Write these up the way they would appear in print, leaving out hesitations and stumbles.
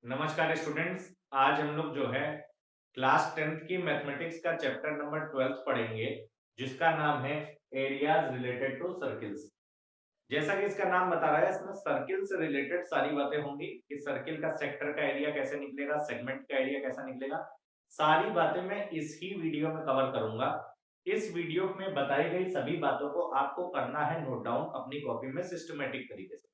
नमस्कार स्टूडेंट्स। आज हम लोग जो है क्लास 10th की मैथमेटिक्स का चैप्टर नंबर 12 पढ़ेंगे, जिसका नाम है एरियाज रिलेटेड टू सर्किल्स। जैसा कि इसका नाम बता रहा है, इसमें सर्किल से रिलेटेड सारी बातें होंगी कि सर्किल का सेक्टर का एरिया कैसे निकलेगा, सेगमेंट का एरिया कैसा निकलेगा। सारी बातें मैं इस ही वीडियो में कवर करूंगा। इस वीडियो में बताई गई सभी बातों को आपको करना है नोट डाउन अपनी कॉपी में सिस्टमेटिक तरीके से।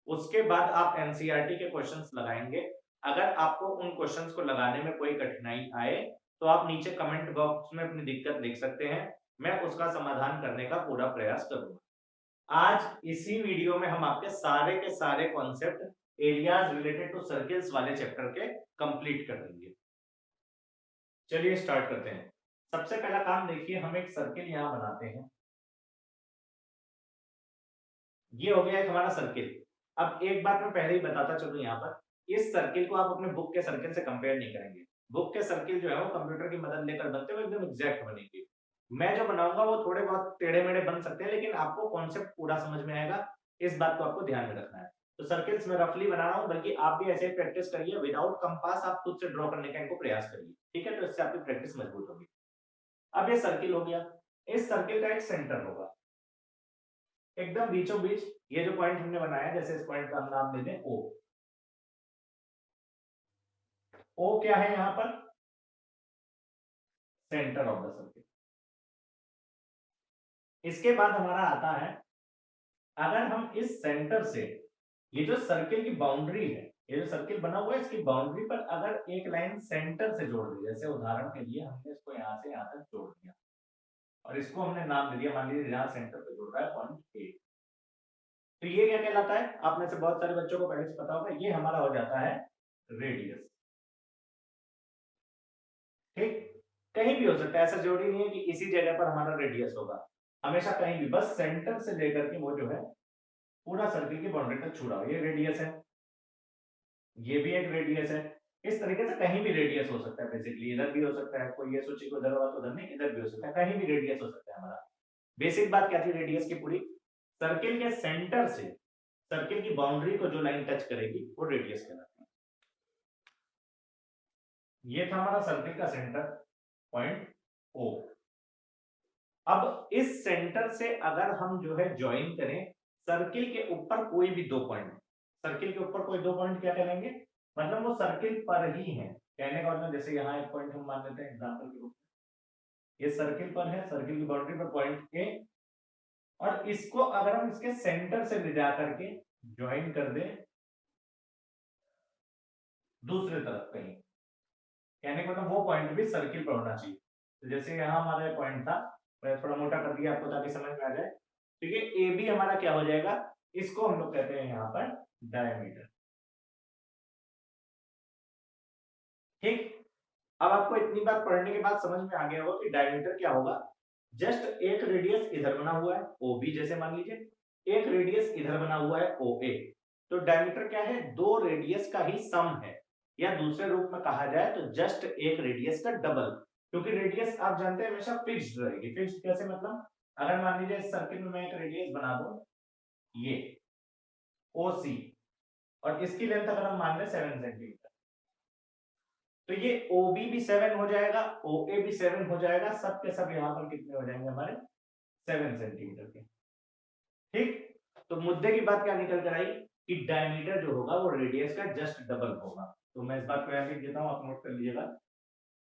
उसके बाद आप एनसीईआरटी के क्वेश्चंस लगाएंगे। अगर आपको उन क्वेश्चंस को लगाने में कोई कठिनाई आए तो आप नीचे कमेंट बॉक्स में अपनी दिक्कत लिख सकते हैं। मैं उसका समाधान करने का पूरा प्रयास करूंगा। आज इसी वीडियो में हम आपके सारे के सारे concept areas related to circles वाले चैप्टर के कंप्लीट कर देंगे। चलिए स्टार्ट करते हैं। सबसे पहला काम देखिए, हम एक सर्किल यहां बनाते हैं। ये हो गया एक हमारा सर्किल। अब एक बात मैं पहले ही बताता चलूं, यहाँ पर इस सर्किल को आप अपने बुक के सर्किल से कंपेयर नहीं करेंगे। बुक के सर्किल जो है वो कंप्यूटर की मदद लेकर बनते हैं, एकदम एग्जैक्ट बनेंगे। मैं जो बनाऊंगा वो थोड़े बहुत टेढ़े मेढ़े बन सकते हैं, लेकिन आपको कॉन्सेप्ट पूरा समझ में आएगा। इस बात को आपको ध्यान में रखना है। तो सर्किल्स में रफली बना रहा हूँ, बल्कि आप भी ऐसे ही प्रैक्टिस करिए। विदाउट कंपास आप खुद से ड्रॉ करने का इनको प्रयास करिए, ठीक है? तो इससे आपकी प्रैक्टिस मजबूत होगी। अब ये सर्किल हो गया। इस सर्किल का एक सेंटर होगा, एकदम बीचों बीच। ये जो पॉइंट हमने बनाया, जैसे इस पॉइंट का हम नाम दे दें ओ। ओ क्या है यहां पर? Centre of the circle. इसके बाद हमारा आता है, अगर हम इस सेंटर से ये जो सर्किल की बाउंड्री है, ये जो सर्किल बना हुआ है, इसकी बाउंड्री पर अगर एक लाइन सेंटर से जोड़ दी, जैसे उदाहरण के लिए हमने इसको यहां से यहां तक जोड़ दिया और इसको हमने नाम दे दिया, मान लीजिए यहां सेंटर पे जोड़ रहा है पॉइंट ए। तो ये क्या कहलाता है? आप में से बहुत सारे बच्चों को पहले से पता होगा, ये हमारा हो जाता है रेडियस। ठीक, कहीं भी हो सकता है, ऐसा जरूरी नहीं है कि इसी जगह पर हमारा रेडियस होगा। हमेशा कहीं भी, बस सेंटर से लेकर के वो जो है पूरा सर्किल की बाउंड्री तक छू रहा हो, ये रेडियस है। ये भी एक रेडियस है। इस तरीके से कहीं भी रेडियस हो सकता है। बेसिकली इधर भी हो सकता है, कोई ये सोचे को उधर हुआ तो उधर नहीं, इधर भी हो सकता है, कहीं भी रेडियस हो सकता है हमारा। बेसिक बात क्या थी रेडियस की? पूरी सर्किल के सेंटर से सर्किल की बाउंड्री को जो लाइन टच करेगी वो रेडियस कहलाती है। ये था हमारा सर्किल का सेंटर पॉइंट ओ। अब इस सेंटर से अगर हम जो है ज्वाइन करें सर्किल के ऊपर कोई भी दो पॉइंट, सर्किल के ऊपर कोई दो पॉइंट क्या करेंगे? मतलब वो सर्किल पर ही है। कहने का मतलब, जैसे यहाँ एक पॉइंट हम मान लेते हैं एग्जांपल के रूप में, ये सर्किल पर है, सर्किल की बाउंड्री पर पॉइंट ए, और इसको अगर हम इसके सेंटर से ले जा करके ज्वाइन कर दें दूसरे तरफ कहीं, कहने का मतलब वो पॉइंट भी सर्किल पर होना चाहिए। तो जैसे यहाँ हमारा पॉइंट था, मैं थोड़ा मोटा कर दिया आपको ताकि समझ में आ जाए। तो ये ए बी हमारा क्या हो जाएगा? इसको हम लोग कहते हैं यहाँ पर डायमीटर। ठीक, अब आपको इतनी बात पढ़ने के बाद समझ में आ गया होगा कि डायमीटर क्या होगा। जस्ट एक रेडियस इधर बना हुआ है ओ बी, जैसे मान लीजिए एक रेडियस इधर बना हुआ है ओ ए। तो डायमीटर क्या है? दो रेडियस का ही सम है, या दूसरे रूप में कहा जाए तो जस्ट एक रेडियस का डबल। क्योंकि रेडियस आप जानते हैं हमेशा फिक्स्ड रहेगी। फिक्स्ड कैसे? मतलब अगर मान लीजिए इस सर्किल में मैं एक रेडियस बना दूं, ये ओ सी, और इसकी लेंथ अगर हम मान लें 7 सेंटीमीटर, तो ये OB भी 7 हो जाएगा, OA भी 7 हो जाएगा, सब के सब यहाँ पर कितने हो जाएंगे हमारे? 7 सेंटीमीटर के। ठीक, तो मुद्दे की बात क्या निकल कर आई कि डायमीटर जो होगा वो रेडियस का जस्ट डबल होगा। तो मैं इस बात को यहाँ लिख देता हूँ, आप नोट कर लीजिएगा।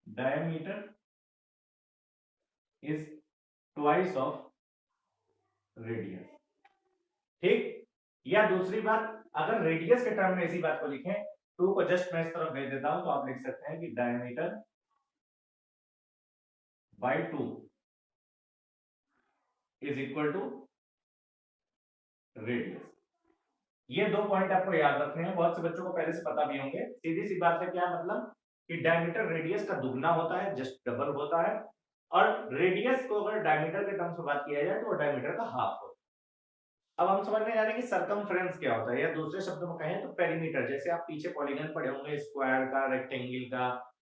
Diameter is twice of radius. ठीक, या दूसरी बात, अगर रेडियस के टर्म में इसी बात को लिखें, 2 को जस्ट मैं इस तरफ भेज देता हूं, तो आप लिख सकते हैं कि diameter by 2 is equal to radius. ये दो पॉइंट आपको याद रखने हैं, बहुत से बच्चों को पहले से पता भी होंगे। सीधी सी बात है, क्या मतलब कि डायमीटर रेडियस का दुगना होता है, जस्ट डबल होता है, और रेडियस को अगर डायमीटर के टर्म्स में बात किया जाए तो वो डायमीटर का हाफ होता है। अब हम समझने जा रहे हैं कि सरकमफ्रेंस क्या होता है, या दूसरे शब्दों में कहें तो पेरीमीटर। जैसे आप पीछे पॉलीगन पढ़े होंगे, स्क्वायर का, रेक्टेंगल का,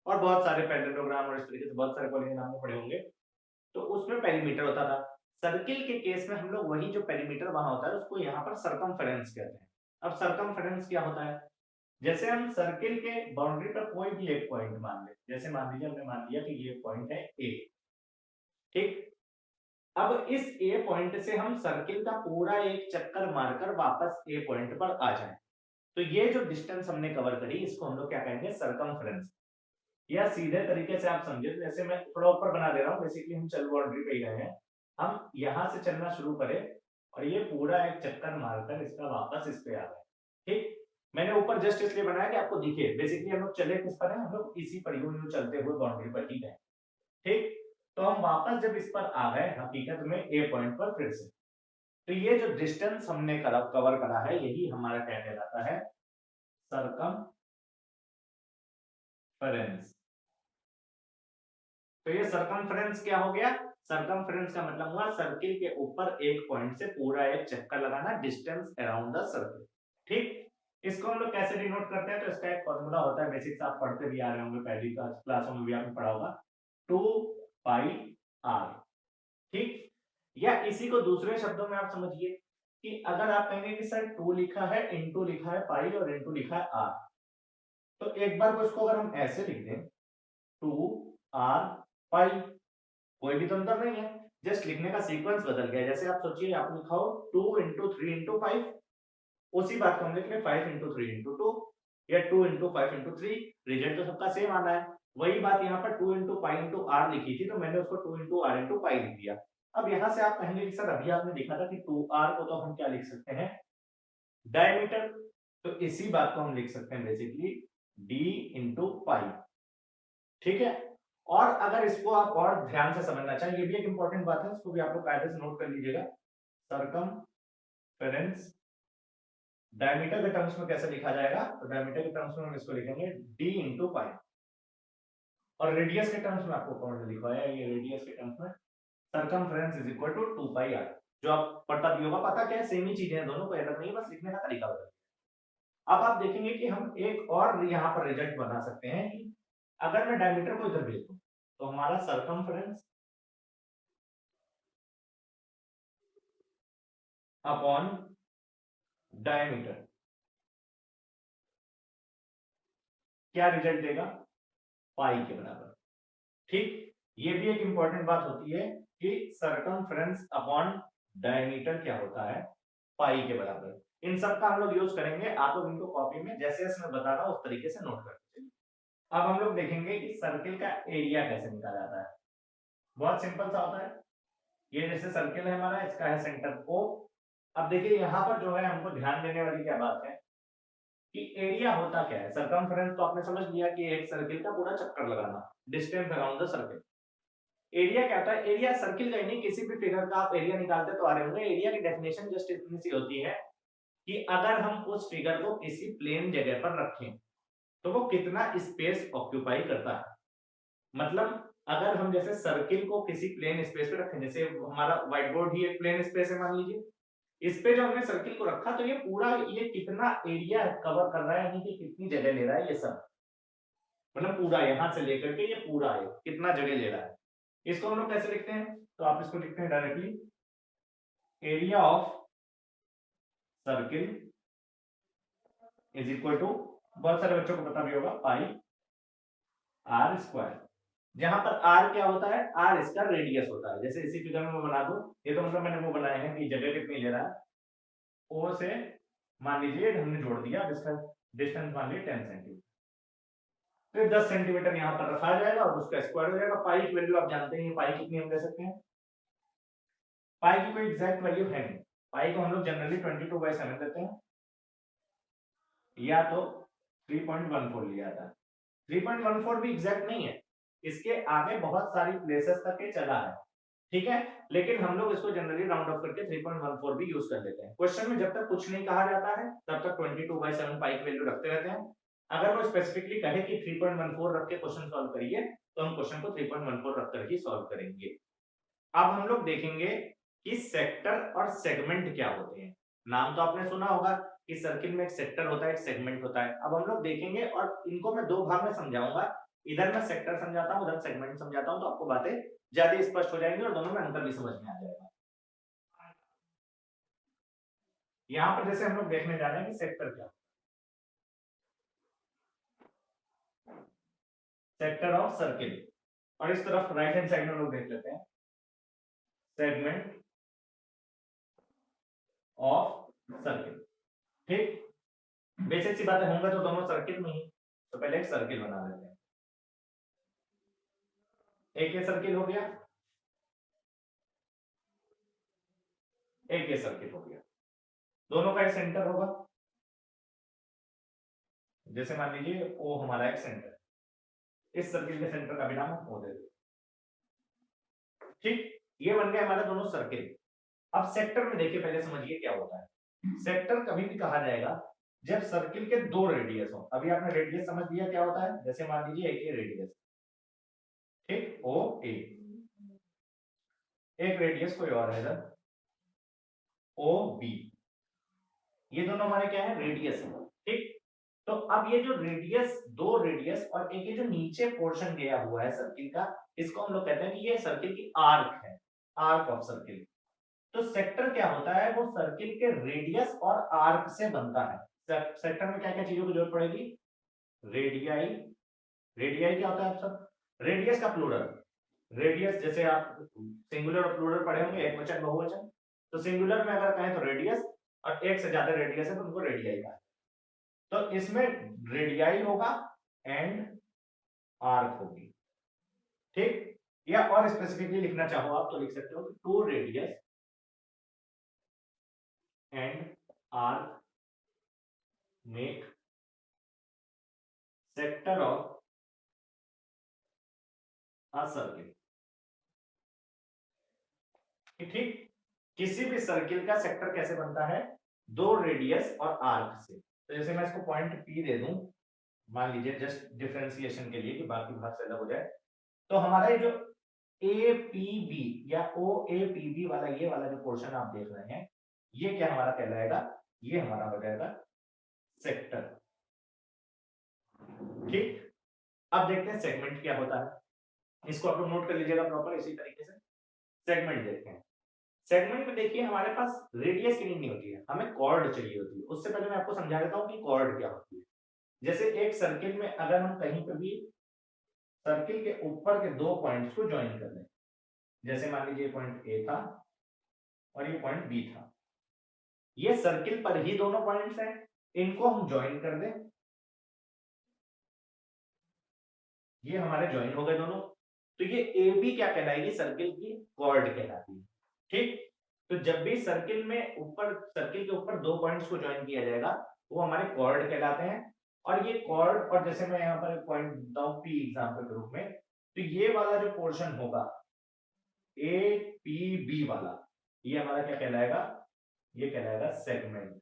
और बहुत सारे पैरेललोग्राम और इस तरीके से बहुत सारे पॉलीगन आपने पढ़े होंगे, तो उसमें पेरीमीटर होता था। सर्किल के केस में हम लोग वही जो पेरीमीटर वहां होता है उसको यहाँ पर सरकमफेरेंस कहते हैं। अब सरकमफेरेंस क्या होता है? जैसे हम सर्किल के बाउंड्री पर कोई भी एक पॉइंट मान ले, जैसे मान लीजिए हमने मान लिया कि ये पॉइंट है ए, ठीक। अब इस ए पॉइंट से हम सर्किल का पूरा एक चक्कर मारकर वापस ए पॉइंट पर आ जाएं, तो ये जो डिस्टेंस हमने कवर करी इसको हम लोग क्या कहेंगे, सरकमफ्रेंस। या सीधे तरीके से आप समझे, जैसे मैं थोड़ा ऊपर बना दे रहा हूँ, बेसिकली हम चल बाउंड्री पे ही गए हैं, हम यहां से चलना शुरू करें और ये पूरा एक चक्कर मारकर इसका वापस इस पे आ गए, ठीक। मैंने ऊपर जस्ट इसलिए बनाया कि आपको दिखे, बेसिकली हम लोग चले किस पर है, हम लोग इसी पर यूं चलते हुए बाउंड्री पर ही गए, ठीक। तो हम वापस जब इस पर आ गए हकीकत में ए पॉइंट पर फिर से, तो ये जो डिस्टेंस हमने कवर करा है यही हमारा क्या कहलाता है, सरकमफेरेंस। तो ये सरकमफेरेंस क्या हो गया, सरकमफेरेंस का मतलब हुआ सर्किल के ऊपर एक पॉइंट से पूरा एक चक्कर लगाना, डिस्टेंस अराउंड द सर्किल, ठीक। इसको हम लोग कैसे डिनोट करते हैं, तो इसका एक फॉर्मूला होता है, बेसिक्स आप पढ़ते भी आ रहे होंगे, पहली क्लासों में भी आपने पढ़ा होगा, 2 पाई आर, ठीक। या इसी को दूसरे शब्दों में आप समझिए कि अगर आप कहेंगे कि सर 2 लिखा है, इनटू लिखा है पाई और इनटू लिखा है आर, तो एक बार को इसको अगर हम ऐसे लिख दें 2 आर पाई, कोई भी तो अंतर नहीं है, जस्ट लिखने का सीक्वेंस बदल गया। जैसे आप सोचिए आप लिखा हो 2 इंटू 3 इंटू 5, उसी बात को हम लिख लें 5 इंटू 3 इंटू 2 या 2 इंटू 5 इंटू 3, रिजल्ट तो सबका सेम आना है। वही बात यहाँ पर 2 इंटू पाई इंटू आर लिखी थी, तो मैंने उसको 2 इंटू आर इंटू पाई लिख दिया। अब यहाँ से आप कहेंगे कि सर अभी आपने लिखा था कि 2r को तो हम क्या लिख सकते हैं, डायमीटर, तो इसी बात को हम लिख सकते हैं बेसिकली d इंटू पाई, ठीक है। और अगर इसको आप और ध्यान से समझना चाहें, ये भी एक इंपॉर्टेंट बात है, इसको भी आप लोग कायदे से नोट कर लीजिएगा, सरकमफेरेंस डायमीटर के टर्म्स में कैसे लिखा जाएगा, तो डायमीटर के टर्म्स में हम इसको लिखेंगे d इंटू पाई, और रेडियस के टर्म्स में आपको कौन सा लिखा है, ये रेडियस के टर्म्स में circumference is equal to 2 pi r, जो आप पढ़ता भी होगा, पता क्या है, सेम ही चीजें हैं, दोनों को अलग नहीं है, बस लिखने का तरीका बदल। अब आप देखेंगे कि हम एक और यहाँ पर रिजल्ट बना सकते हैं कि अगर मैं डायमीटर को इधर भेज दूं तो हमारा सरकमफेरेंस अपॉन डायमीटर क्या रिजल्ट देगा, पाई के बराबर, ठीक। ये भी एक इंपॉर्टेंट बात होती है कि सरकमफेरेंस अपॉन डायमीटर क्या होता है, पाई के बराबर। इन सब का हम लोग यूज करेंगे, आप लोग इनको कॉपी में जैसे जैसे मैं बता रहा हूं उस तरीके से नोट करते। अब हम लोग देखेंगे कि सर्किल का एरिया कैसे निकाला जाता है, बहुत सिंपल सा होता है। ये जैसे सर्किल है हमारा, इसका है सेंटर O। अब देखिए यहाँ पर जो है हमको ध्यान देने वाली क्या बात है कि एरिया होता क्या है, सरकमफेरेंस तो आपने समझ लिया कि एक सर्किल का पूरा चक्कर लगाना, distance around the circle. Area क्या होता है, एरिया सर्किल का ही नहीं, किसी भी फिगर का आप एरिया निकालते तो आ रहे होंगे, एरिया की डेफिनेशन जस्ट इतनी सी होती है कि अगर हम उस फिगर को किसी प्लेन जगह पर रखें तो वो कितना स्पेस ऑक्यूपाई करता है। मतलब अगर हम जैसे सर्किल को किसी प्लेन स्पेस पे रखें, जैसे हमारा व्हाइट बोर्ड ही एक प्लेन स्पेस है मान लीजिए, इस पे जो हमने सर्किल को रखा तो ये पूरा ये कितना एरिया कवर कर रहा है, यानी कि कितनी जगह ले रहा है ये सब, मतलब पूरा यहां से लेकर के ये पूरा है कितना जगह ले रहा है। इसको हम लोग कैसे लिखते हैं, तो आप इसको लिखते हैं directly area of circle is equal to, बहुत सारे बच्चों को पता भी होगा, पाई आर स्क्वायर, जहां पर आर क्या होता है, आर इसका रेडियस होता है। जैसे इसी फिगर में मैं बना दूं, ये तो मतलब मैंने वो बनाए हैं कि जगह कितनी ले रहा है, ओ से मान लीजिए हमने जोड़ दिया, इसका डिस्टेंस मान लीजिए 10 सेंटीमीटर, फिर 10 सेंटीमीटर यहाँ पर रखा जाएगा और उसका स्क्वायर हो जाएगा। पाई की वैल्यू आप जानते हैं, पाई कितनी हम ले सकते हैं, पाई की कोई एग्जैक्ट वैल्यू है नहीं, पाई को हम लोग जनरली 22/7 देते हैं, या तो 3.14 लिया जाता है। 3.14 भी एग्जैक्ट नहीं है, इसके आगे बहुत सारी प्लेसेस तक ये चला है, ठीक है, लेकिन हम लोग इसको जनरली राउंड ऑफ करके 3.14 भी यूज कर लेते हैं। क्वेश्चन में जब तक कुछ नहीं कहा जाता है तब तक 22/7 पाई की वैल्यू रखते रहते हैं। अगर वो स्पेसिफिकली कहे कि 3.14 रख के क्वेश्चन सॉल्व करिए तो हम क्वेश्चन को 3.14 रख कर ही सॉल्व करेंगे। अब हम लोग देखेंगे कि सेक्टर और सेगमेंट क्या होते हैं। नाम तो आपने सुना होगा कि सर्किल में एक सेक्टर होता है, एक सेगमेंट होता है। अब हम लोग देखेंगे और इनको मैं दो भाग में समझाऊंगा, इधर मैं सेक्टर समझाता हूं, उधर सेगमेंट समझाता हूं, तो आपको बातें ज्यादा स्पष्ट हो जाएंगी और दोनों में अंतर भी समझ में आ जाएगा। यहाँ पर जैसे हम लोग देखने जा रहे हैं कि सेक्टर क्या, सेक्टर ऑफ सर्किल। और इस तरफ राइट हैंड साइड में लोग देख लेते हैं सेगमेंट ऑफ सर्किल। ठीक, बेसिक सी बातें होंगे तो दोनों सर्किल में ही, तो पहले एक सर्किल बना लेते हैं। एक ये सर्किल हो गया, एक ये सर्किल हो गया, दोनों का एक सेंटर होगा। जैसे मान लीजिए ओ हमारा एक सेंटर, इस सर्किल के सेंटर का भी नाम हम ओ दे देते। ठीक, ये बन गया हमारा दोनों सर्किल। अब सेक्टर में देखिए, पहले समझिए क्या होता है। सेक्टर कभी भी कहा जाएगा जब सर्किल के दो रेडियस हो। अभी आपने रेडियस समझ लिया क्या होता है, जैसे मान लीजिए एक ये रेडियस, ठीक, ओ ए, एक रेडियस कोई और है इधर ओ बी, ये दोनों हमारे क्या है, रेडियस है। ठीक, तो अब ये जो रेडियस, दो रेडियस और एक ये जो नीचे पोर्शन गया हुआ है सर्किल का, इसको हम लोग कहते हैं कि ये सर्किल की आर्क है, आर्क ऑफ सर्किल। तो सेक्टर क्या होता है, वो सर्किल के रेडियस और आर्क से बनता है। सेक्टर में क्या क्या चीजों की जरूरत पड़ेगी, रेडियाई, रेडियाई क्या होता है आप सब, रेडियस का प्लूरल। रेडियस जैसे आप सिंगुलर और प्लूरल पढ़े होंगे, एक वचन बहुवचन, तो सिंगुलर में अगर कहें तो रेडियस, और एक से ज्यादा रेडियस है तो उनको रेडियाई कहा है। तो इसमें रेडियाई होगा एंड आर्क होगी। ठीक, या और स्पेसिफिकली लिखना चाहो आप तो लिख सकते हो कि two radius and arc make sector of a circle. ठीक, किसी भी सर्किल का सेक्टर कैसे बनता है, दो रेडियस और आर्क से। तो जैसे मैं इसको पॉइंट पी दे दूं, मान लीजिए जस्ट डिफरेंशिएशन के लिए कि बाकी भाग से अलग हो जाए, तो हमारा ये जो ए पी बी या ओ ए पी बी वाला ये वाला जो पोर्शन आप देख रहे हैं, ये क्या हमारा कहलाएगा, ये हमारा हो जाएगा सेक्टर। ठीक, अब देखते हैं सेगमेंट क्या होता है, इसको आप लोग नोट कर लीजिएगा प्रॉपर। इसी तरीके से सेगमेंट देखते हैं। सेगमेंट में देखिए हमारे पास रेडियस की नीड नहीं होती है, हमें कॉर्ड चाहिए होती है। उससे पहले मैं आपको समझा देता हूं कि कॉर्ड क्या होती है। जैसे एक सर्किल में अगर हम कहीं पर भी सर्किल के ऊपर के दो पॉइंट्स को ज्वाइन कर लें, जैसे मान लीजिए पॉइंट ए था और ये पॉइंट बी था, ये सर्किल पर ही दोनों पॉइंट्स हैं, इनको हम ज्वाइन कर दें, ये हमारे ज्वाइन हो गए दोनों, तो ये ए बी क्या कहलाएगी, सर्किल की कॉर्ड कहलाती है। ठीक, तो जब भी सर्किल में ऊपर, सर्किल के ऊपर दो पॉइंट्स को ज्वाइन किया जाएगा, वो हमारे कॉर्ड कहलाते हैं। और ये कॉर्ड, और जैसे मैं यहाँ पर एक पॉइंट देता हूँ पी एग्जांपल के रूप में, तो ये वाला जो पोर्शन होगा ए पी बी वाला, ये हमारा क्या कहलाएगा, ये कहलाएगा सेगमेंट।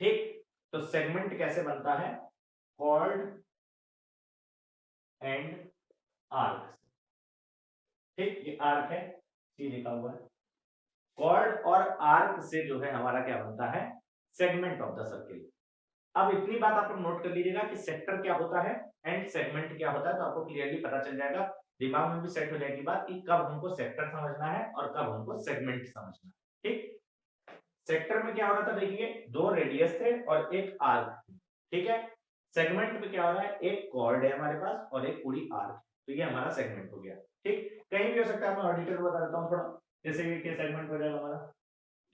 ठीक, तो सेगमेंट कैसे बनता है, कॉर्ड एंड आर्क। ठीक, ये आर्क है, सी लिखा हुआ है। कॉर्ड और आर्क से जो है हमारा क्या बनता है, सेगमेंट ऑफ द सर्किल। अब इतनी बात आप लोग नोट कर लीजिएगा कि सेक्टर क्या होता है एंड सेगमेंट क्या होता है, तो आपको क्लियरली पता चल जाएगा, दिमाग में भी सेट हो जाएगी बात कि कब हमको सेक्टर समझना है और कब हमको सेगमेंट समझना है। ठीक, सेक्टर में क्या हो रहा था, देखिए दो रेडियस थे और एक आर्क, ठीक है। सेगमेंट में क्या हो रहा है, एक कॉर्ड है हमारे पास और एक पूरी आर्क, तो ये हमारा सेगमेंट हो गया। ठीक, कहीं भी हो सकता है, मैं और डिटेल बता देता हूँ थोड़ा, जैसे ये सेगमेंट हो जाएगा हमारा।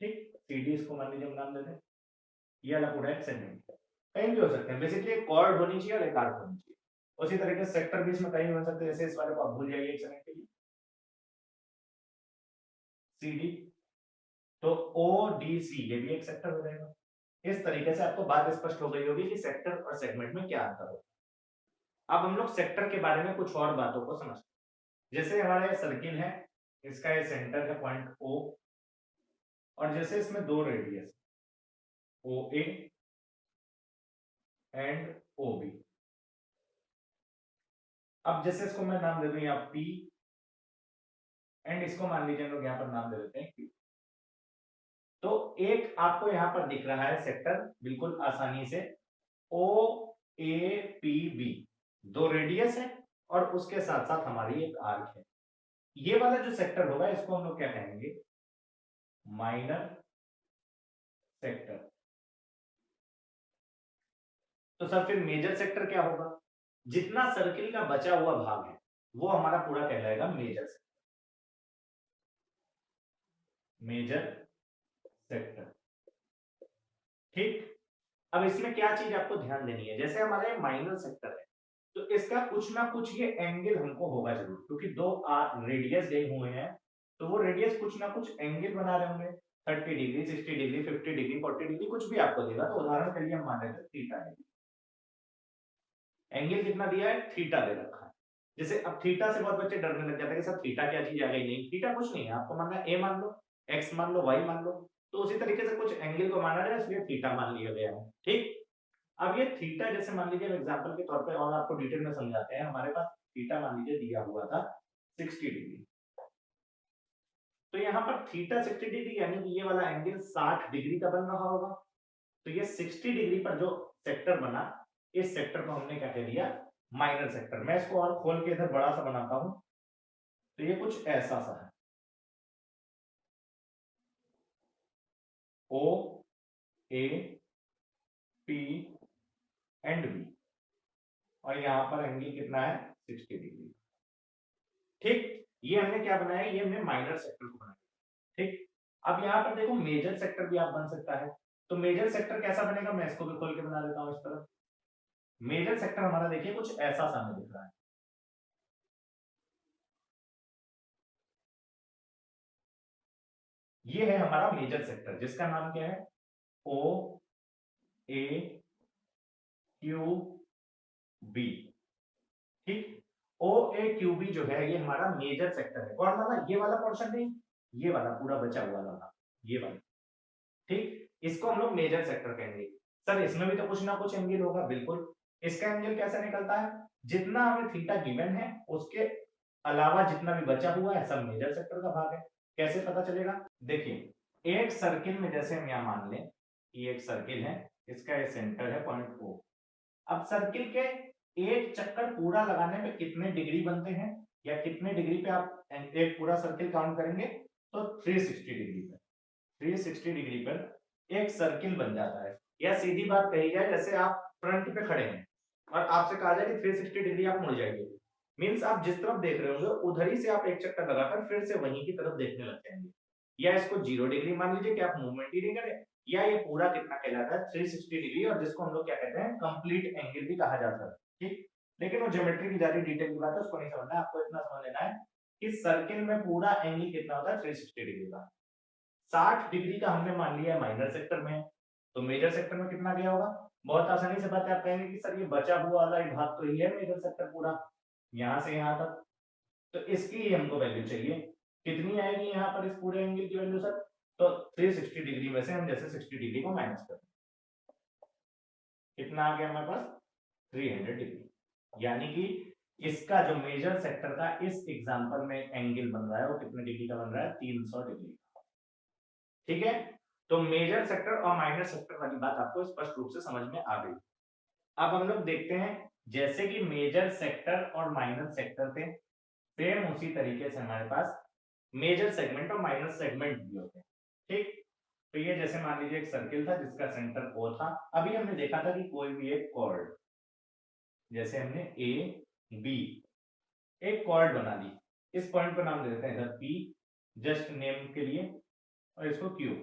ठीक, सीडी इसको मान लीजिए हम नाम देते हैं, ये वाला पूरा एक सेगमेंट है। कहीं भी हो सकते हैं, बेसिकली एक कॉर्ड होनी चाहिए और एक आर्क होनी चाहिए। उसी तरीके से सेक्टर भी इसमें कहीं भी हो सकते हैं, जैसे इस वाले को आप भूल जाइए एक सेकंड के लिए, सीडी, तो ओ डी सी ये भी एक सेक्टर हो जाएगा। इस तरीके से आपको बात स्पष्ट हो गई होगी कि सेक्टर और सेगमेंट में क्या अंतर होता है। अब हम लोग सेक्टर के बारे में कुछ और बातों को समझते हैं। जैसे हमारा ये सर्किल है, इसका ये सेंटर है पॉइंट ओ, और जैसे इसमें दो radius O A and O B. अब जैसे इसको मैं नाम दे दूं यहाँ पी, एंड इसको मान लीजिए हम लोग यहाँ पर नाम दे देते हैं क्यू। तो एक आपको यहाँ पर दिख रहा है सेक्टर बिल्कुल आसानी से, ओ ए पी बी, दो रेडियस है और उसके साथ साथ हमारी एक आर्क है। ये वाला जो सेक्टर होगा इसको हम लोग क्या कहेंगे, माइनर सेक्टर। तो सर फिर मेजर सेक्टर क्या होगा, जितना सर्किल का बचा हुआ भाग है वो हमारा पूरा कहलाएगा मेजर सेक्टर। मेजर सेक्टर, ठीक। अब इसमें क्या चीज आपको ध्यान देनी है, जैसे हमारे माइनर सेक्टर है तो इसका कुछ ना कुछ ये एंगल हमको होगा जरूर, क्योंकि दो रेडियस गए हुए हैं तो वो रेडियस कुछ ना कुछ एंगल बना रहे होंगे, 30 डिग्री, 60 डिग्री, 50 डिग्री, 40 डिग्री, कुछ भी आपको देगा। तो उदाहरण के लिए हम मान लेते हैं थीटा डिग्री, एंगल कितना दिया है, थीटा दे रखा है। जैसे अब थीटा से बहुत बच्चे डरने लग जाते हैं कि सर थीटा क्या चीज आ गई, नहीं थीटा कुछ नहीं है, आपको मानना है ए मान लो, एक्स मान लो, वाई मान लो, तो उसी तरीके से कुछ एंगल को माना जाए इसलिए थीटा मान लिया गया है, ठीक। अब ये थीटा जैसे मान लीजिए एग्जांपल के तौर पे और आपको डिटेल में समझाते हैं, हमारे पास थीटा मान लीजिए दिया हुआ था 60 डिग्री, तो यहाँ पर थीटा 60 डिग्री यानी कि ये वाला एंगल 60 डिग्री का बन रहा होगा। तो ये 60 डिग्री पर जो सेक्टर बना, इस सेक्टर को हमने क्या कह दिया, माइनर सेक्टर। मैं इसको और खोल के इधर बड़ा सा बनाता हूं, तो ये कुछ ऐसा सा है, O A P and B, और यहाँ पर एंगल कितना है, 60 डिग्री, ठीक। ये हमने क्या बनाया, ये हमने माइनर सेक्टर को बनाया, ठीक। अब यहाँ पर देखो मेजर सेक्टर भी आप बन सकता है, तो मेजर सेक्टर कैसा बनेगा, मैं इसको भी खोल के बना देता हूँ इस तरफ। मेजर सेक्टर हमारा देखिए कुछ ऐसा सामने दिख रहा है, ये है हमारा मेजर सेक्टर जिसका नाम क्या है, ओ ए क्यू बी, ठीक। ओ ए क्यू बी जो है ये हमारा मेजर सेक्टर है, कौन वाला, ये वाला पोर्शन नहीं, ये वाला पूरा बचा हुआ वाला, ये वाला, ठीक। इसको हम लोग मेजर सेक्टर कहेंगे। सर इसमें भी तो कुछ ना कुछ एंगल होगा, बिल्कुल। इसका एंगल कैसे निकलता है, जितना हमें थीटा गिवन है उसके अलावा जितना भी बचा हुआ है सब मेजर सेक्टर का भाग है। कैसे पता चलेगा, देखिए एक सर्किल में जैसे हम यहाँ मान लें कि एक सर्किल है, इसका ये सेंटर है पॉइंट ओ। अब सर्किल के एक चक्कर पूरा लगाने में कितने डिग्री बनते हैं, या कितने डिग्री पे आप एक पूरा सर्किल काउंट करेंगे, तो 360 डिग्री पे, 360 डिग्री पर एक सर्किल बन जाता है। या सीधी बात कही जाए, जैसे आप फ्रंट पे खड़े हैं और आपसे कहा जाए कि 360 डिग्री आप मुड़ जाइए, मींस आप जिस तरफ देख रहे होंगे उधर ही से आप एक चक्कर लगाकर फिर से वहीं की तरफ देखने लग जाएंगे। या इसको 0 डिग्री मान लीजिए कि आप मूवमेंट ही नहीं करें, या ये पूरा कितना कहलाता है, 360 डिग्री, और जिसको हम लोग क्या कहते हैं, कंप्लीट एंगल भी कहा जाता है, ठीक। लेकिन वो ज्योमेट्री की ज्यादा डिटेल की बात है, उसको नहीं समझना है, आपको इतना समझ लेना है कि सर्किल में पूरा एंगल कितना होता है, 360 डिग्री का। 60 डिग्री का हमने मान लिया माइनर सेक्टर में, तो मेजर सेक्टर में कितना गया होगा, बहुत आसानी से बात है, आप कहेंगे कि सर ये बचा हुआ वाला भाग तो ही है मेजर सेक्टर पूरा, यहां से यहां तक, तो इसकी ही हमको वैल्यू चाहिए, कितनी आएगी यहाँ पर इस पूरे एंगल की वैल्यू सर, तो 360 डिग्री में से हम जैसे 60 डिग्री को माइनस करें, कितना आ गया हमारे पास, 300 डिग्री। यानी कि इसका जो मेजर सेक्टर का इस एग्जांपल में एंगल बन रहा है वो कितने डिग्री का बन रहा है, 300 डिग्री, ठीक है। तो मेजर सेक्टर और माइनर सेक्टर वाली बात आपको स्पष्ट रूप से समझ में आ गई। अब हम लोग देखते हैं, जैसे कि मेजर सेक्टर और माइनर सेक्टर थे, सेम उसी तरीके से हमारे पास मेजर सेगमेंट और माइनर सेगमेंट भी होते हैं, ठीक। तो ये जैसे मान लीजिए एक सर्किल था जिसका सेंटर ओ था, अभी हमने देखा था कि कोई भी एक कॉर्ड, जैसे हमने ए बी एक कॉर्ड बना ली, इस पॉइंट पर नाम दे देते हैं इधर पी, जस्ट नेम के लिए, और इसको क्यू।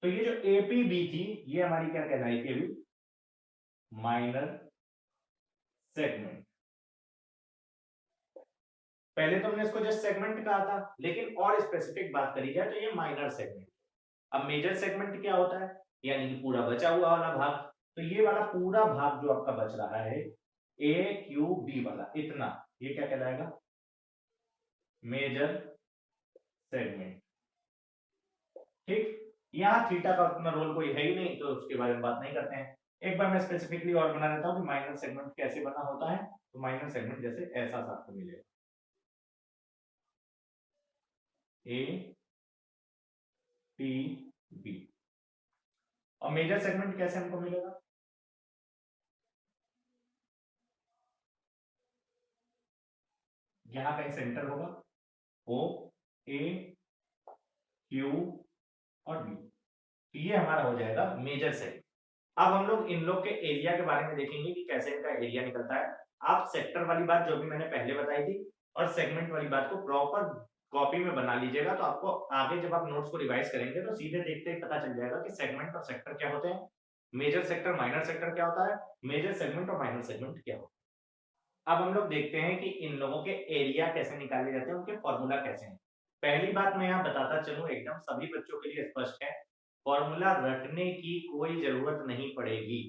तो ये जो एपीबी थी ये हमारी क्या कहलाई थी अभी, माइनर सेगमेंट। पहले तो हमने इसको जस्ट सेगमेंट कहा था, लेकिन और स्पेसिफिक बात करी जाए तो ये माइनर सेगमेंट। अब मेजर सेगमेंट क्या होता है, यानी कि पूरा बचा हुआ वाला भाग, तो ये वाला पूरा भाग जो आपका बच रहा है ए क्यू बी वाला इतना, ये क्या कहलाएगा, मेजर सेगमेंट, ठीक। यहाँ थीटा का उतना रोल कोई है ही नहीं तो उसके बारे में बात नहीं करते हैं। एक बार मैं स्पेसिफिकली और बना देता हूँ कि माइनर सेगमेंट कैसे बना होता है, तो माइनर सेगमेंट जैसे ऐसा सा आपको मिलेगा, ए पी बी, और मेजर सेगमेंट कैसे हमको मिलेगा, यहाँ कहीं सेंटर होगा, ओ ए क्यू और बी, तो ये हमारा हो जाएगा मेजर सेगमेंट। अब हम लोग इन लोग के एरिया के बारे में देखेंगे कि कैसे इनका एरिया निकलता है। आप सेक्टर वाली बात जो भी मैंने पहले बताई थी और सेगमेंट वाली बात को प्रॉपर कॉपी में बना लीजिएगा, तो आपको आगे जब आप नोट्स को रिवाइज करेंगे तो सीधे देखते ही पता चल जाएगा कि सेगमेंट और सेक्टर क्या होते हैं, मेजर सेक्टर माइनर सेक्टर क्या होता है, मेजर सेगमेंट और माइनर सेगमेंट क्या होता है। अब हम लोग देखते हैं कि इन लोगों के एरिया कैसे निकाले जाते हैं, उनके फॉर्मूला कैसे हैं। पहली बात मैं यहाँ बताता चलूं, एकदम सभी बच्चों के लिए स्पष्ट है, फॉर्मूला रटने की कोई जरूरत नहीं पड़ेगी।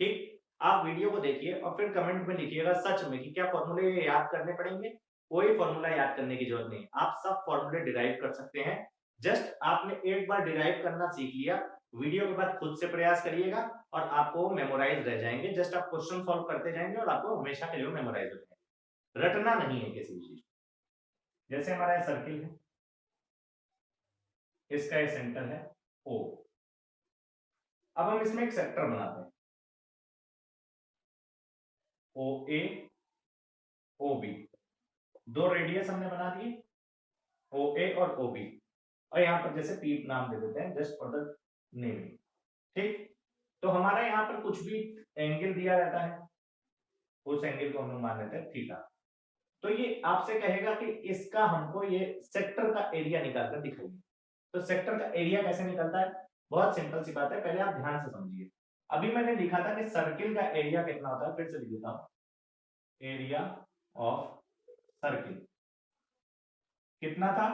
ठीक, आप वीडियो को देखिए और फिर कमेंट में लिखिएगा सच में कि क्या फॉर्मूले याद करने पड़ेंगे। कोई फॉर्मूला याद करने की जरूरत नहीं, आप सब फॉर्मूले डिराइव कर सकते हैं। जस्ट आपने एक बार डिराइव करना सीख लिया, वीडियो के बाद खुद से प्रयास करिएगा और आपको मेमोराइज रह जाएंगे। जस्ट आप क्वेश्चन सॉल्व करते जाएंगे और आपको हमेशा के लिए मेमोराइज हो जाएंगे। रटना नहीं है किसी चीज। जैसे हमारा सर्किल है, इसका ये सेंटर है O। अब हम इसमें एक सेक्टर बनाते हैं, OA OB, दो रेडियस हमने बना दिए, OA और OB, और यहाँ पर जैसे P नाम दे देते हैं जस्ट फॉर द नेमिंग। ठीक, तो हमारा यहाँ पर कुछ भी एंगल दिया रहता है, उस एंगल को हम लोग मान लेते हैं थीटा। तो ये आपसे कहेगा कि इसका हमको ये सेक्टर का एरिया निकालकर दिखाइए। तो सेक्टर का एरिया कैसे निकलता है, बहुत सिंपल सी बात है, पहले आप ध्यान से समझिए। अभी मैंने लिखा था कि सर्किल का एरिया कितना होता है, फिर से लिख देता हूं, एरिया ऑफ सर्किल कितना था,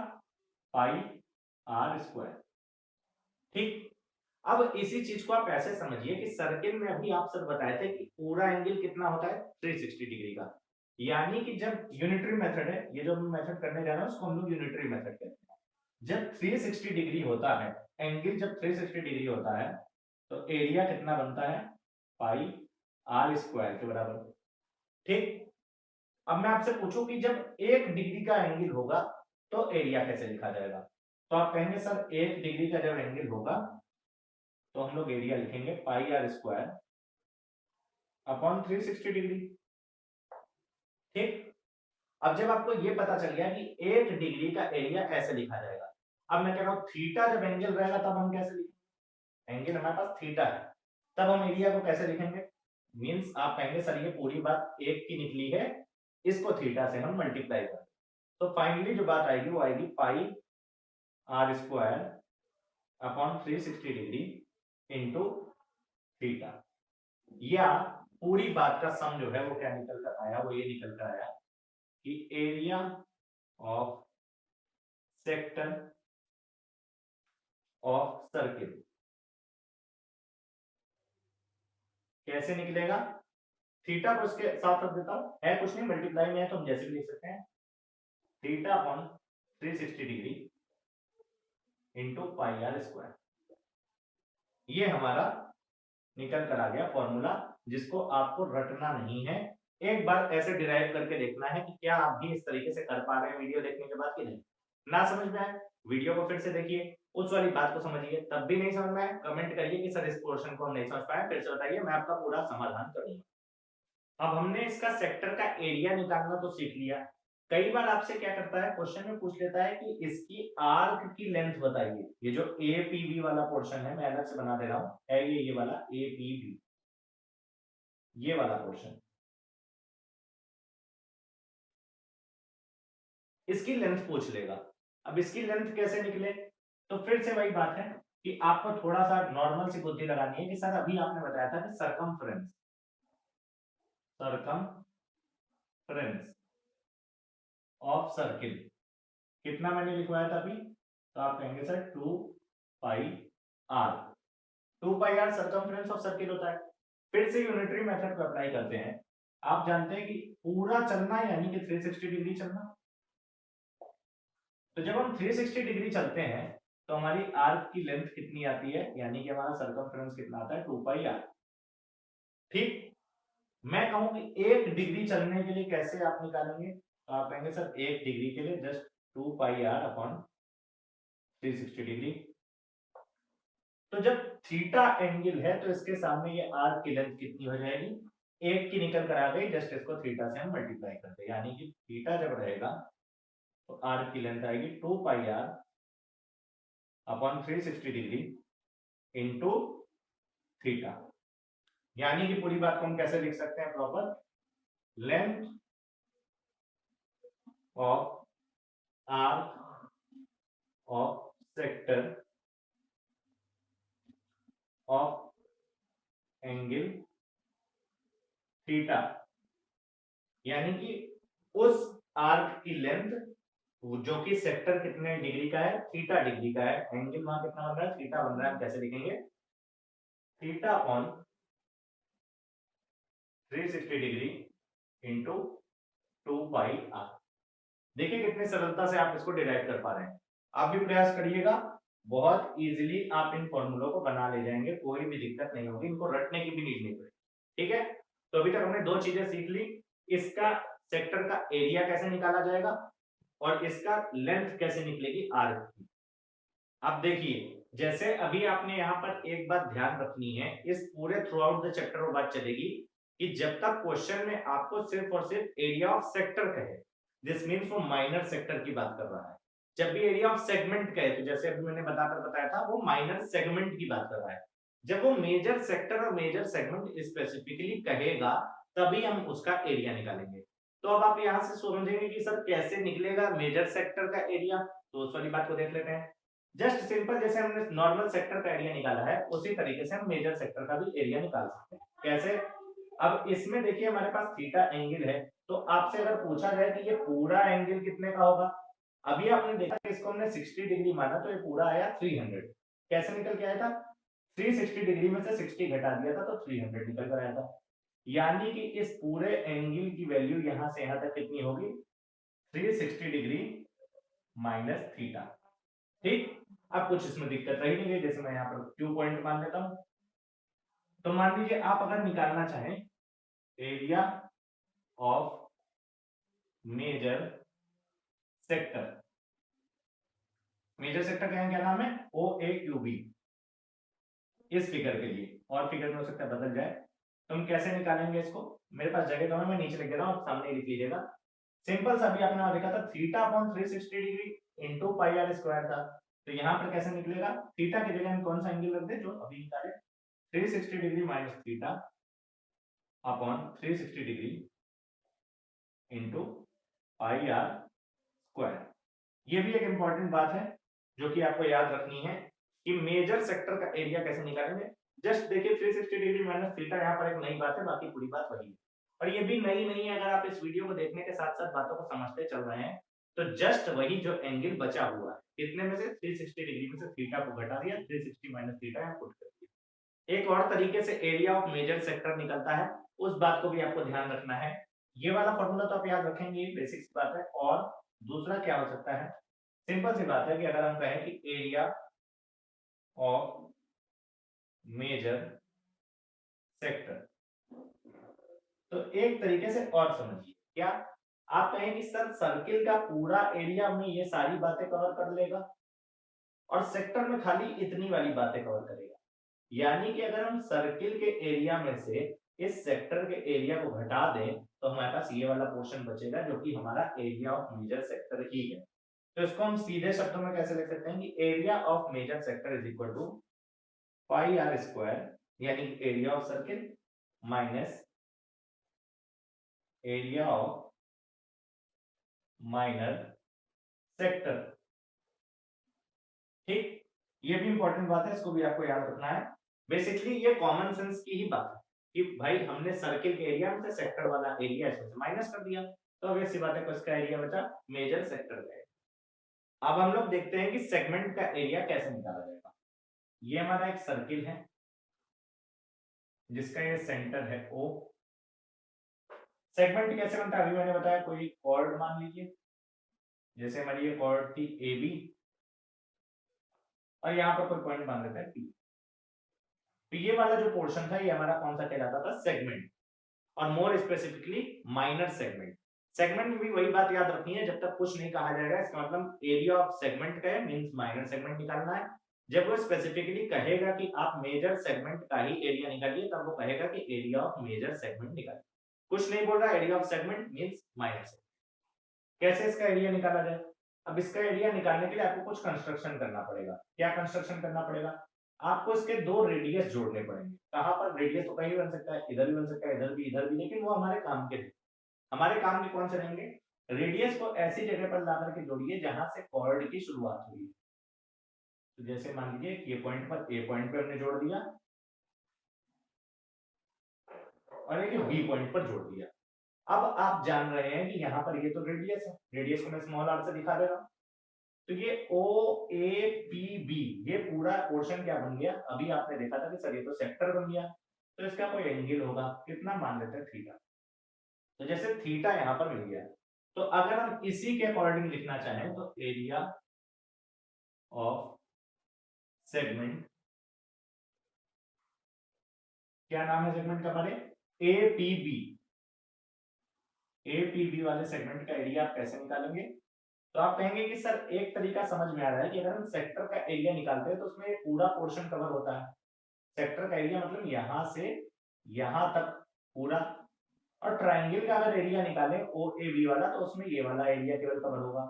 पाई आर स्क्वायर। ठीक, अब इसी चीज को आप ऐसे समझिए कि सर्किल में अभी आप सब बताए थे कि पूरा एंगल कितना होता है, 360 डिग्री का। यानी कि जब यूनिटरी मेथड है, ये जो मेथड करने जा रहे हैं उसको हम लोग यूनिटरी मेथड कहते हैं। जब 360 डिग्री होता है एंगल, जब 360 डिग्री होता है तो एरिया कितना बनता है, पाई आर स्क्वायर के बराबर। ठीक, अब मैं आपसे पूछूं कि जब 1 डिग्री का एंगल होगा तो एरिया कैसे लिखा जाएगा, तो आप कहेंगे सर 1 डिग्री का जब एंगल होगा तो हम लोग एरिया लिखेंगे पाई आर स्क्वायर अपॉन 360 डिग्री। ठीक, अब जब आपको ये पता चल गया कि 1 डिग्री का एरिया ऐसे लिखा जाएगा, अब मैं कह रहा हूं थीटा जब एंगल रहेगा तब हम कैसे लिखेंगे, एंगल हमारे पास थीटा है, तब हम एरिया को कैसे लिखेंगे। मींस आप कहेंगे सर ये पूरी बात एक की निकली है, इसको थीटा से हम मल्टीप्लाई करें, तो फाइनली जो बात आएगी वो आएगी pi are square upon 360 degree into theta. या पूरी बात का सम जो है वो क्या निकल कर आया, वो ये निकल कर आया कि area of sector of circle कैसे निकलेगा, थीटा को इसके साथ रख देता हूं, है कुछ नहीं, मल्टीप्लाई में है तो हम जैसे भी लिख सकते हैं, theta upon 360 degree into pi are square. ये हमारा निकल कर आ गया फॉर्मूला, जिसको आपको रटना नहीं है, एक बार ऐसे डिराइव करके देखना है कि क्या आप भी इस तरीके से कर पा रहे हैं वीडियो देखने के बाद कि नहीं। ना समझ में आए वीडियो को फिर से देखिए, उस वाली बात को समझिए, तब भी नहीं समझ में आए कमेंट करिए कि सर इस पोर्शन को हम नहीं समझ पाए, फिर से बताइए, मैं आपका पूरा समाधान करूंगा। अब हमने इसका सेक्टर का एरिया निकालना तो सीख लिया। कई बार आपसे क्या करता है, क्वेश्चन में पूछ लेता है कि इसकी आर्क की लेंथ बताइए। ये जो एपीबी वाला पोर्शन है, मैं अलग से बना दे रहा हूं, है ये वाला एपीबी, ये वाला पोर्शन, इसकी लेंथ पूछ लेगा। अब इसकी लेंथ कैसे निकले, तो फिर से वही बात है कि आपको थोड़ा सा नॉर्मल सी बुद्धि लगानी है कि सर अभी आपने बताया था कि सरकमफ्रेंस, सरकमफ्रेंस ऑफ सर्किल कितना मैंने लिखवाया था अभी, तो आप कहेंगे sir 2 pi r, 2 pi r circumference of circle होता है। फिर से यूनिटरी मेथड को अप्लाई करते हैं। आप जानते हैं कि पूरा चलना यानी कि 360 डिग्री चलना, तो जब हम 360 डिग्री चलते हैं तो हमारी आर्क की लेंथ कितनी आती है, यानी कि हमारा सरकमफ्रेंस कितना आता है, 2 पाई आर। ठीक, मैं कहूं कि 1 डिग्री चलने के लिए कैसे आप निकालेंगे, तो आप कहेंगे सर 1 डिग्री के लिए just 2 pi are upon 360 degree. तो जब थीटा एंगल है तो इसके सामने ये आर्क की लेंथ कितनी हो जाएगी, 1 की निकल कर आ गई, जस्ट इसको थीटा से हम मल्टीप्लाई करते हैं, यानी कि थीटा जब रहेगा तो आर्क की लेंथ आएगी 2 pi are upon 360 degree into theta. यानी कि पूरी बात को हम कैसे लिख सकते हैं proper, length of arc of sector of angle theta, यानी कि उस आर्क की लेंथ जो कि सेक्टर कितने डिग्री का है, थीटा डिग्री का है, एंगल वहां कितना बन रहा है, थीटा बन रहा है, हम कैसे लिखेंगे, theta on 360 degree into 2 pi r. देखिए कितनी सरलता से आप इसको डिराइव कर पा रहे हैं। आप भी प्रयास करिएगा, बहुत इजीली आप इन फॉर्मूलों को बना ले जाएंगे, कोई भी दिक्कत नहीं होगी, इनको रटने की भी नीड नहीं पड़ेगी। ठीक है, तो अभी तक हमने दो चीजें सीख ली, इसका सेक्टर का एरिया कैसे निकाला जाएगा और इसका लेंथ कैसे निकलेगी आर की। अब देखिए, जैसे अभी आपने यहाँ पर एक बात ध्यान रखनी है, इस पूरे थ्रू आउट द चैप्टर वो बात चलेगी कि जब तक क्वेश्चन में आपको सिर्फ और सिर्फ एरिया ऑफ सेक्टर कहे, दिस मीन्स वो माइनर सेक्टर की बात कर रहा है। जब भी एरिया ऑफ सेगमेंट कहे, तो जैसे अभी मैंने बताया था, वो माइनर सेगमेंट की बात कर रहा है। जब वो मेजर सेक्टर और मेजर सेगमेंट स्पेसिफिकली कहेगा, तभी हम उसका एरिया निकालेंगे। तो अब आप यहाँ से समझेंगे कि सर कैसे निकलेगा मेजर सेक्टर का एरिया, तो उस वाली बात को देख लेते हैं। जस्ट सिंपल, जैसे हमने नॉर्मल सेक्टर का एरिया निकाला है, उसी तरीके से हम मेजर सेक्टर का भी एरिया निकाल सकते हैं। कैसे? अब इसमें देखिए हमारे पास थीटा एंगल है, तो आपसे अगर पूछा जाए कि ये पूरा एंगल कितने का होगा, अभी आपने देखा कि इसको हमने 60 डिग्री माना, तो ये पूरा आया 300। कैसे निकल के आया था? 360 डिग्री में से 60 घटा दिया था, तो 300 निकल कर आया था। यानी कि इस पूरे एंगल की वैल्यू यहां से यहां तक कितनी होगी, 360 डिग्री माइनस थीटा। ठीक, अब कुछ इसमें दिक्कत रही नहीं गई, जैसे मैं यहाँ पर क्यू पॉइंट मान लेता हूं। तो मान लीजिए आप अगर निकालना चाहें area of major sector, major sector क्या नाम है, ओ ए क्यू बी, इस फिगर के लिए, और फिगर में हो सकता है बदल जाए, तो हम कैसे निकालेंगे इसको, मेरे पास जगह तो है, मैं नीचे लिख दे रहा हूं, सामने लिख लीजिएगा। सिंपल सा भी आपने देखा था, theta upon 360 degree into pi are square था, तो यहां पर कैसे निकलेगा, थीटा की जगह हम कौन सा एंगल रख दें जो अभी निकाले, 360 degree minus theta upon 360 degree into pi are square. ये भी एक इंपॉर्टेंट बात है जो कि आपको याद रखनी है कि मेजर सेक्टर का एरिया कैसे निकालेंगे। जस्ट देखिए 360 डिग्री माइनस थीटा, यहाँ पर एक नई बात है, बाकी पूरी बात वही है, और ये भी नई नहीं है। अगर आप इस वीडियो को देखने के साथ साथ बातों को समझते चल रहे हैं, तो जस्ट वही जो एंगल बचा हुआ है, कितने में से 360 डिग्री में से थीटा को घटा दिया, 360 माइनस थीटा यहाँ पुट कर दिया। एक और तरीके से एरिया ऑफ मेजर सेक्टर निकलता है, उस बात को भी आपको ध्यान रखना है। ये वाला फॉर्मूला तो आप याद रखेंगे, बेसिक्स बात है। और दूसरा क्या हो सकता है, सिंपल सी बात है कि अगर हम कहें कि एरिया ऑफ मेजर सेक्टर, तो एक तरीके से और समझिए, क्या आप कहें कि सर सर्किल का पूरा एरिया में ये सारी बातें कवर कर लेगा और सेक्टर में खाली इतनी वाली बातें कवर करेगा, यानी कि अगर हम सर्किल के एरिया में से इस सेक्टर के एरिया को घटा दें, तो हमारे पास ये वाला पोर्शन बचेगा जो कि हमारा एरिया ऑफ मेजर सेक्टर ही है। तो इसको हम सीधे शब्दों में कैसे लिख सकते हैं कि area of major sector is equal to pi are square, यानी area of circle minus area of minor sector. ठीक, ये भी इंपॉर्टेंट बात है, इसको भी आपको याद रखना है। बेसिकली ये कॉमन सेंस की ही बात है कि भाई हमने सर्किल के एरिया में से सेक्टर वाला एरिया इसमें से माइनस कर दिया, तो अब ऐसी बात है को इसका एरिया बचा मेजर सेक्टर का। अब हम लोग देखते हैं कि सेगमेंट का एरिया कैसे निकाला जाएगा। ये हमारा एक सर्किल है जिसका ये सेंटर है O। सेगमेंट कैसे बनता है अभी मैंने बताया, कोई कॉर्ड मान लीजिए, जैसे हमारी ये कॉर्ड थी AB, और यहाँ पर कोई पॉइंट मान लेते हैं P। तो ये वाला जो पोर्शन था ये हमारा कौन सा कहलाता था, सेगमेंट, और more specifically minor segment. Segment में भी वही बात याद रखनी है, जब तक कुछ नहीं कहा जाएगा इसका मतलब एरिया ऑफ सेगमेंट का है, मींस माइनर सेगमेंट निकालना है। जब वो स्पेसिफिकली कहेगा कि आप मेजर सेगमेंट का ही एरिया निकालिए, तब वो कहेगा कि एरिया ऑफ मेजर सेगमेंट निकालिए। कुछ नहीं बोल रहा, area of segment means minor segment. कैसे इसका एरिया निकाला जाए? अब इसका एरिया निकालने के लिए आपको कुछ कंस्ट्रक्शन करना पड़ेगा। क्या कंस्ट्रक्शन करना पड़ेगा? आपको इसके दो रेडियस जोड़ने पड़ेंगे। कहां पर? रेडियस तो कहीं भी बन सकता है, इधर भी बन सकता है, इधर भी, लेकिन वो हमारे काम के थे। हमारे काम के कौन से रहेंगे? रेडियस को ऐसी जगह पर ला करके जोड़िए जहां से कॉर्ड की शुरुआत हुई। तो जैसे मान लीजिए ये पॉइंट पर, ए पॉइंट पे हमने जोड़ दिया और एक बी पॉइंट पर जोड़ दिया। अब आप जान रहे हैं कि यहाँ पर ये तो रेडियस है, रेडियस को मैं स्मॉल आर से दिखा दे रहा हूं। तो ये ओ ए पी बी, ये पूरा पोर्शन क्या बन गया? अभी आपने देखा था कि सर ये तो सेक्टर बन गया, तो इसका कोई एंगल होगा, कितना मान लेते हैं? थीटा। तो जैसे थीटा यहाँ पर मिल गया, तो अगर हम इसी के अकॉर्डिंग लिखना चाहें तो एरिया ऑफ सेगमेंट, क्या नाम है सेगमेंट का हमारे? एपीबी। एपीबी वाले सेगमेंट का एरिया आप कैसे निकालेंगे? तो आप कहेंगे कि सर एक तरीका समझ में आ रहा है कि अगर हम सेक्टर का एरिया निकालते हैं तो उसमें पूरा पोर्शन कवर होता है। सेक्टर का एरिया मतलब यहां से यहां तक पूरा, और ट्राइंगल का अगर एरिया निकालें ओ ए बी वाला तो उसमें ये वाला एरिया केवल कवर होगा।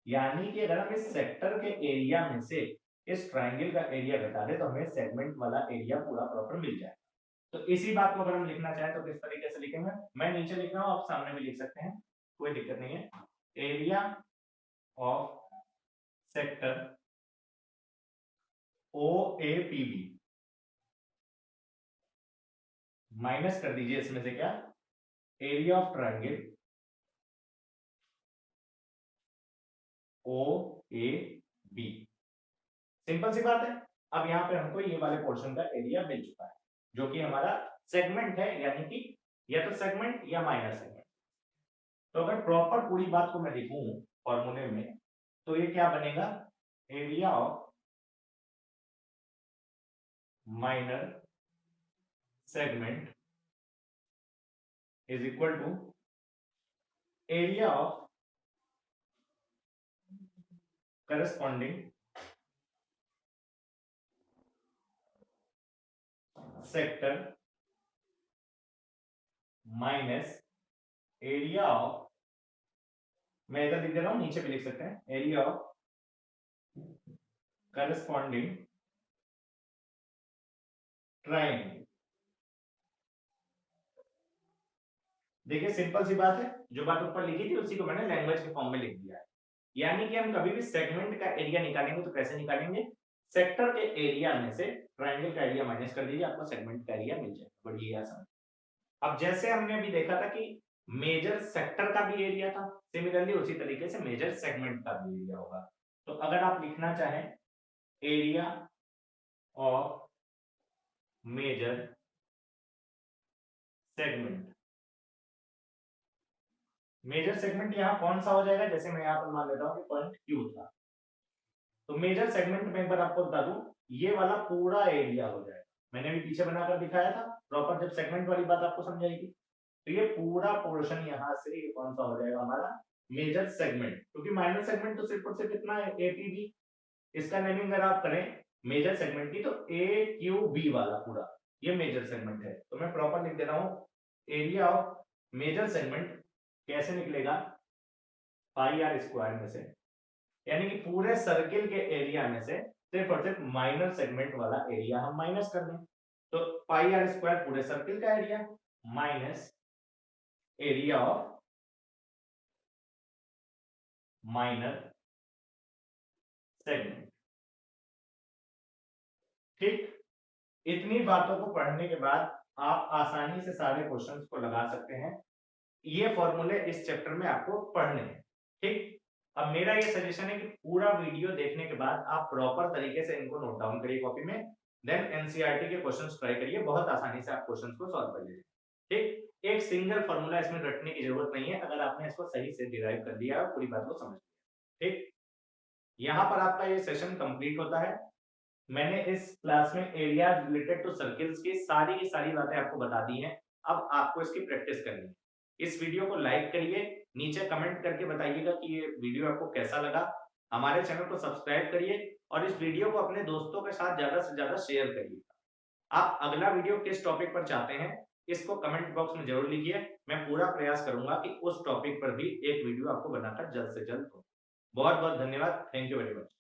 यानी कि अगर हम इस सेक्टर के एरिया में से इस ट्राइंगल का एरिया घटा दें तो हमें सेगमेंट वाला एरिया पूरा प्रॉपर मिल जाए। तो इसी बात को अगर हम लिखना चाहें तो किस तरीके से लिखेंगे? मैं नीचे लिख रहा हूं, आप सामने भी लिख सकते हैं, कोई दिक्कत नहीं है। Area of sector O A P B minus कर दीजिए इसमें से क्या? Area of triangle O A B. Simple सी बात है। अब यहां पे हमको ये वाले पोर्शन का एरिया मिल चुका है जो कि हमारा सेगमेंट है, यानी कि या तो सेगमेंट या माइनर सेगमेंट। तो अगर प्रॉपर पूरी बात को मैं लिखूं फॉर्मूले में तो ये क्या बनेगा? Area of minor segment is equal to area of corresponding sector minus area of, मैं इधर लिख दे रहा हूं, नीचे भी लिख सकते हैं, एरिया ऑफ करस्पॉन्डिंग ट्रायंगल। देखिए सिंपल सी बात है, जो बात ऊपर लिखी थी उसी को मैंने लैंग्वेज के फॉर्म में लिख दिया है। यानी कि हम कभी भी सेगमेंट का एरिया निकालेंगे तो कैसे निकालेंगे? सेक्टर के एरिया में से ट्रायंगल का एरिया माइनस कर दीजिए, आपको सेगमेंट का एरिया मिल जाएगा। बड़ी आसान। अब जैसे हमने अभी देखा था कि मेजर सेक्टर का भी एरिया था, सिमिलरली उसी तरीके से मेजर सेगमेंट का भी एरिया होगा। तो अगर आप लिखना चाहें area of major segment, major segment यहां कौन सा हो जाएगा? जैसे मैं यहां पर मान लेता हूं कि पॉइंट क्यू था, तो मेजर सेगमेंट में एक बार आपको बता दूं ये वाला पूरा एरिया हो जाएगा। मैंने भी पीछे बनाकर दिखाया था, प्रॉपर जब सेगमेंट वाली बात आपको समझाएगी। तो ये पूरा पोर्शन यहां से ये कौन सा हो जाएगा? हमारा मेजर सेगमेंट। क्योंकि माइनर सेगमेंट तो सिर्फ और सिर्फ कितना है? एपीबी। इसका नेमिंग अगर आप करें मेजर सेगमेंट की तो ए क्यू बी वाला पूरा ये मेजर सेगमेंट है। तो मैं प्रॉपर लिख दे रहा हूं एरिया ऑफ मेजर सेगमेंट कैसे निकलेगा? पाई आर स्क्वायर में से, यानी कि पूरे सर्किल के एरिया में से सिर्फ और सिर्फ माइनर सेगमेंट वाला एरिया हम माइनस कर दें। तो पाई आर स्क्वायर पूरे सर्किल का area minus area of minor segment. ठीक, इतनी बातों को पढ़ने के बाद आप आसानी से सारे क्वेश्चंस को लगा सकते हैं। ये फॉर्मूले इस चैप्टर में आपको पढ़ने हैं। ठीक, अब मेरा ये सजेशन है कि पूरा वीडियो देखने के बाद आप प्रॉपर तरीके से इनको नोट डाउन करिए कॉपी में, देन एनसीईआरटी के क्वेश्चंस ट्राई करिए, बहुत आसानी से आप क्वेश्चंस को सॉल्व कर लीजिए। ठीक, एक सिंगल फॉर्मूला इसमें रटने की जरूरत नहीं है अगर आपने इसको सही से डिराइव कर दिया और पूरी बात को समझ लिया। ठीक, यहां पर आपका ये सेशन कंप्लीट होता है। मैंने इस क्लास में एरिया रिलेटेड टू सर्किल्स की सारी बातें आपको बता दी हैं। अब आपको इसकी प्रैक्टिस करनी है। इस वीडियो को लाइक करिए, नीचे कमेंट करके बताइएगा कि ये वीडियो आपको कैसा लगा। हमारे चैनल को सब्सक्राइब करिए और इस वीडियो को अपने दोस्तों के साथ ज्यादा से ज्यादा शेयर करिए। आप अगला वीडियो किस टॉपिक पर चाहते हैं इसको कमेंट बॉक्स में जरूर लिखिए। मैं पूरा प्रयास करूंगा कि उस टॉपिक पर भी एक वीडियो आपको बनाकर जल्द से जल्द हो। बहुत बहुत धन्यवाद। Thank you very much.